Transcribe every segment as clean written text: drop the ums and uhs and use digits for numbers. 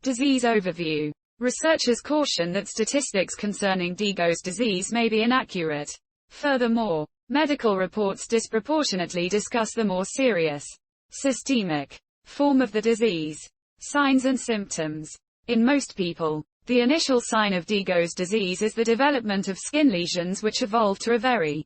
Disease overview. Researchers caution that statistics concerning Degos disease may be inaccurate. Furthermore, medical reports disproportionately discuss the more serious, systemic form of the disease. Signs and symptoms. In most people, the initial sign of Degos disease is the development of skin lesions which evolve to a very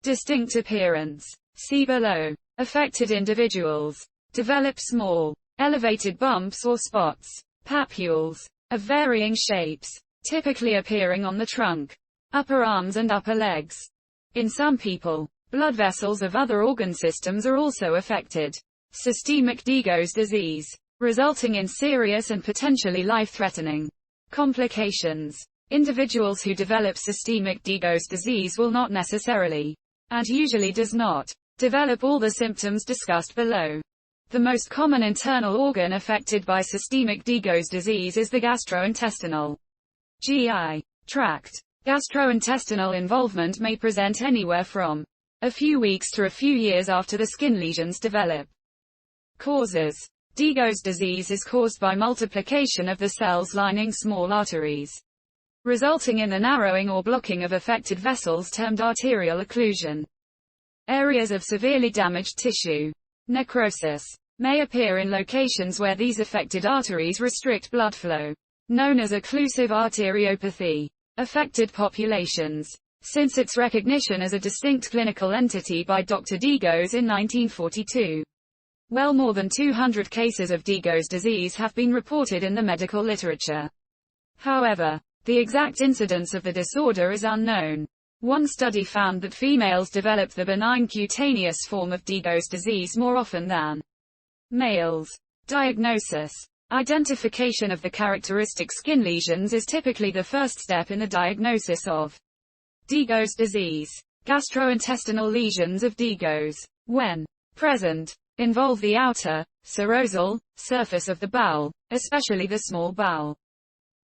distinct appearance. See below. Affected individuals develop small, elevated bumps or spots, papules, of varying shapes, typically appearing on the trunk, upper arms and upper legs. In some people, blood vessels of other organ systems are also affected. Systemic Degos disease, resulting in serious and potentially life-threatening complications. Individuals who develop systemic Degos disease will not necessarily, and usually does not, develop all the symptoms discussed below. The most common internal organ affected by systemic Degos disease is the gastrointestinal GI tract. Gastrointestinal involvement may present anywhere from a few weeks to a few years after the skin lesions develop. Causes. Degos disease is caused by multiplication of the cells lining small arteries, resulting in the narrowing or blocking of affected vessels termed arterial occlusion. Areas of severely damaged tissue. Necrosis may appear in locations where these affected arteries restrict blood flow, known as occlusive arteriopathy. Affected populations. Since its recognition as a distinct clinical entity by Dr. Degos in 1942, well more than 200 cases of Degos disease have been reported in the medical literature. However, the exact incidence of the disorder is unknown. One study found that females develop the benign cutaneous form of Degos disease more often than males. Diagnosis. Identification of the characteristic skin lesions is typically the first step in the diagnosis of Degos disease. Gastrointestinal lesions of Degos, when present, involve the outer, serosal, surface of the bowel, especially the small bowel.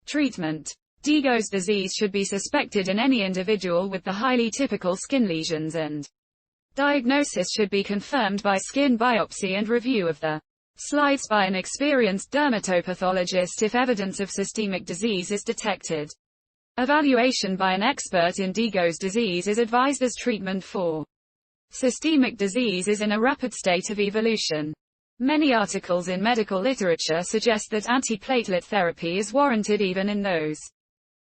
Treatment. Degos disease should be suspected in any individual with the highly typical skin lesions, and diagnosis should be confirmed by skin biopsy and review of the slides by an experienced dermatopathologist if evidence of systemic disease is detected. Evaluation by an expert in Degos disease is advised as treatment for systemic disease is in a rapid state of evolution. Many articles in medical literature suggest that antiplatelet therapy is warranted even in those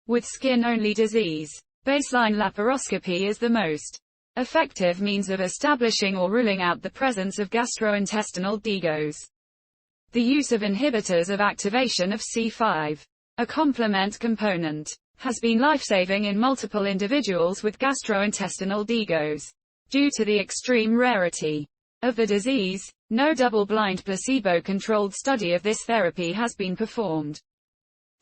with skin-only disease. Baseline laparoscopy is the most effective means of establishing or ruling out the presence of gastrointestinal Degos. The use of inhibitors of activation of C5, a complement component, has been life-saving in multiple individuals with gastrointestinal Degos. Due to the extreme rarity of the disease, no double-blind placebo-controlled study of this therapy has been performed.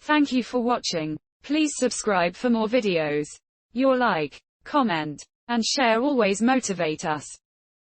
Thank you for watching. Please subscribe for more videos. Your like, comment, and share always motivate us.